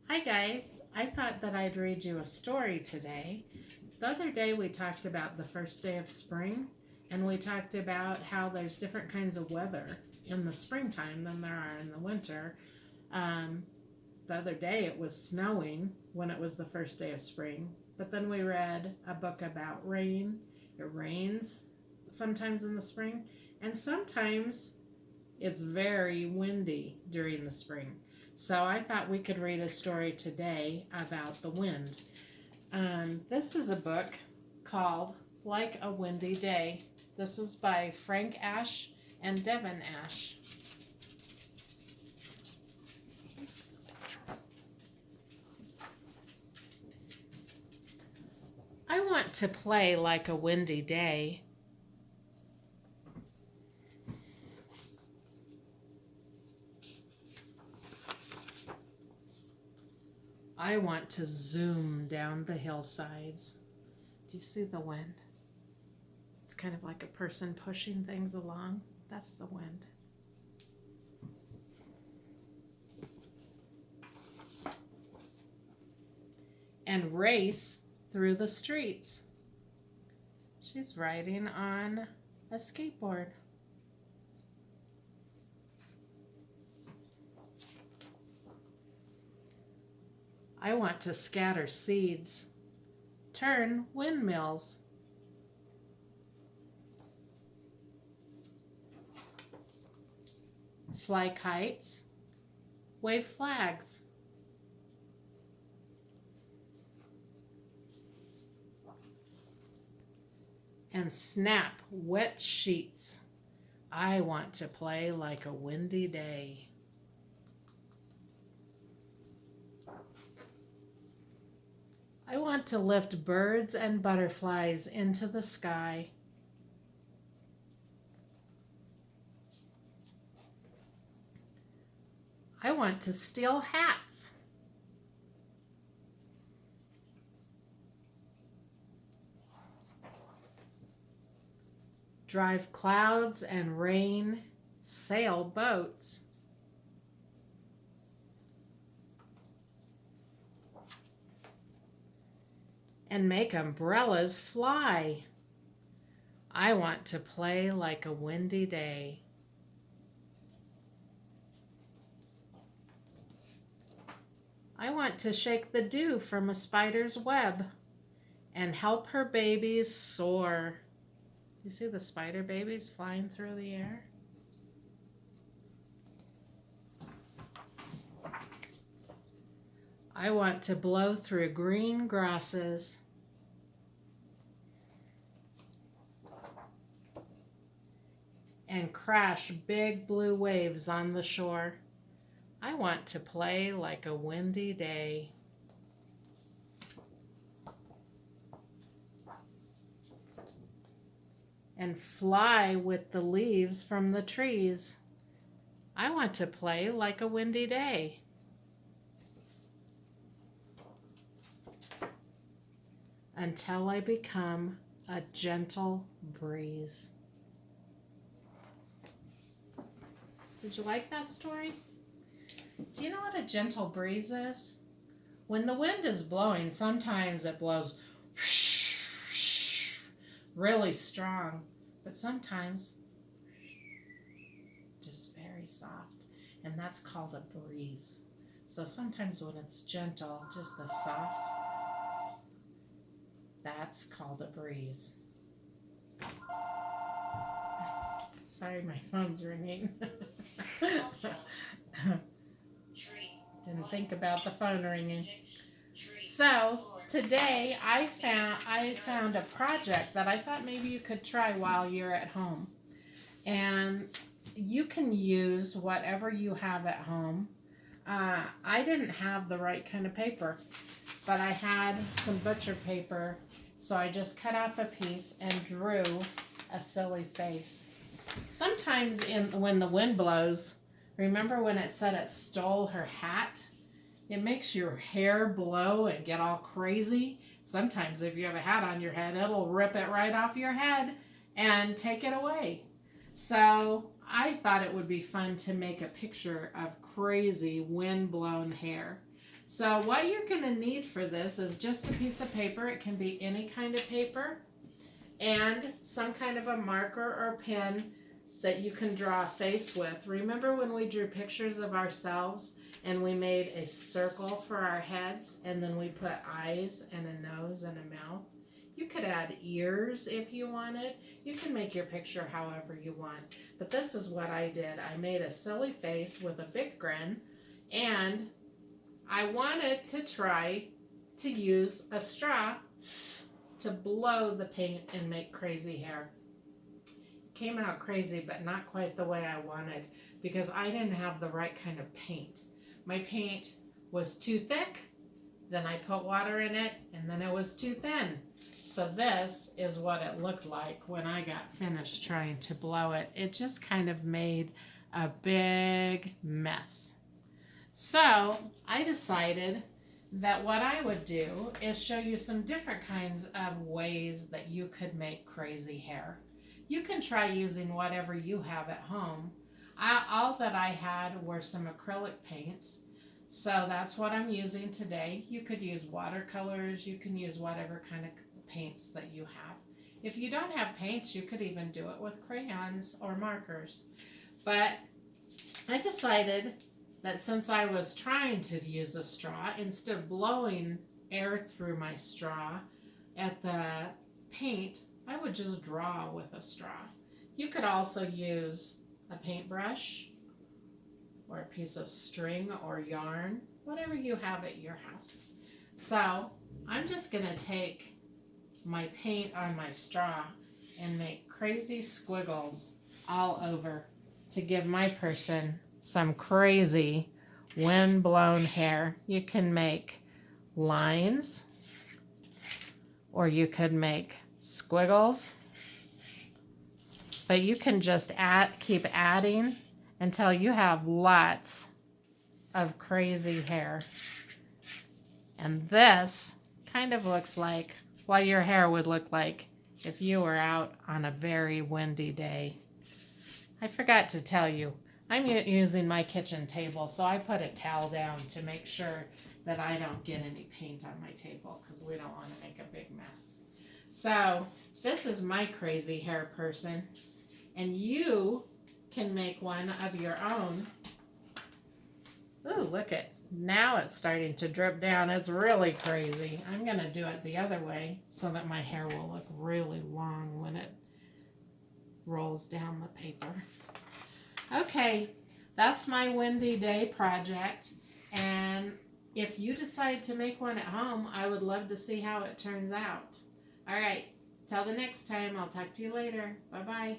Hi guys, I thought that I'd read you a story today. The other day we talked about the first day of spring, and we talked about how there's different kinds of weather in the springtime than there are in the winter. Um, the other day it was snowing when it was the first day of spring, but then we read a book about rain. It rains sometimes in the spring, and sometimes it's very windy during the spring. So I thought we could read a story today about the wind. This is a book called Like a Windy Day. This is by Frank Ash and Devin Ash. I want to play like a windy day. I want to zoom down the hillsides. Do you see the wind? It's kind of like a person pushing things along. That's the wind. And race through the streets. She's riding on a skateboard. I want to scatter seeds, turn windmills. Fly kites, wave flags. And snap wet sheets. I want to play like a windy day. I want to lift birds and butterflies into the sky. I want to steal hats. Drive clouds and rain, sail boats. And make umbrellas fly. I want to play like a windy day. I want to shake the dew from a spider's web and help her babies soar. You see the spider babies flying through the air? I want to blow through green grasses. And crash big blue waves on the shore. I want to play like a windy day. And fly with the leaves from the trees. I want to play like a windy day. Until I become a gentle breeze. Did you like that story? Do you know what a gentle breeze is? When the wind is blowing, sometimes it blows really strong, but sometimes just very soft, and that's called a breeze. So sometimes when it's gentle, just the soft, that's called a breeze. Sorry, my phone's ringing. Didn't think about the phone ringing. So today I found a project that I thought maybe you could try while you're at home. And you can use whatever you have at home. I didn't have the right kind of paper, but I had some butcher paper, so I just cut off a piece and drew a silly face. Sometimes when the wind blows, remember when it said it stole her hat? It makes your hair blow and get all crazy. Sometimes if you have a hat on your head, it'll rip it right off your head and take it away. So I thought it would be fun to make a picture of crazy wind-blown hair. So what you're going to need for this is just a piece of paper. It can be any kind of paper, and some kind of a marker or pen that you can draw a face with. Remember when we drew pictures of ourselves and we made a circle for our heads, and then we put eyes and a nose and a mouth? You could add ears if you wanted. You can make your picture however you want. But this is what I did. I made a silly face with a big grin, and I wanted to try to use a straw to blow the paint and make crazy hair. It came out crazy, but not quite the way I wanted, because I didn't have the right kind of paint. My paint was too thick, then I put water in it, and then it was too thin. So this is what it looked like when I got finished trying to blow it. It just kind of made a big mess. So I decided that what I would do is show you some different kinds of ways that you could make crazy hair. You can try using whatever you have at home. All that I had were some acrylic paints. So that's what I'm using today. You could use watercolors. You can use whatever kind of paints that you have. If you don't have paints, you could even do it with crayons or markers. But I decided that since I was trying to use a straw, instead of blowing air through my straw at the paint, I would just draw with a straw. You could also use a paintbrush or a piece of string or yarn, whatever you have at your house. So I'm just going to take my paint on my straw and make crazy squiggles all over to give my person some crazy wind-blown hair. You can make lines, or you could make squiggles, but you can just keep adding until you have lots of crazy hair. And this kind of looks like what your hair would look like if you were out on a very windy day. I forgot to tell you, I'm using my kitchen table, so I put a towel down to make sure that I don't get any paint on my table, because we don't want to make a big mess. So this is my crazy hair person, and you can make one of your own. Ooh, look at, now it's starting to drip down. It's really crazy. I'm going to do it the other way so that my hair will look really long when it rolls down the paper. Okay, that's my windy day project, and if you decide to make one at home, I would love to see how it turns out. All right, till the next time, I'll talk to you later. Bye-bye.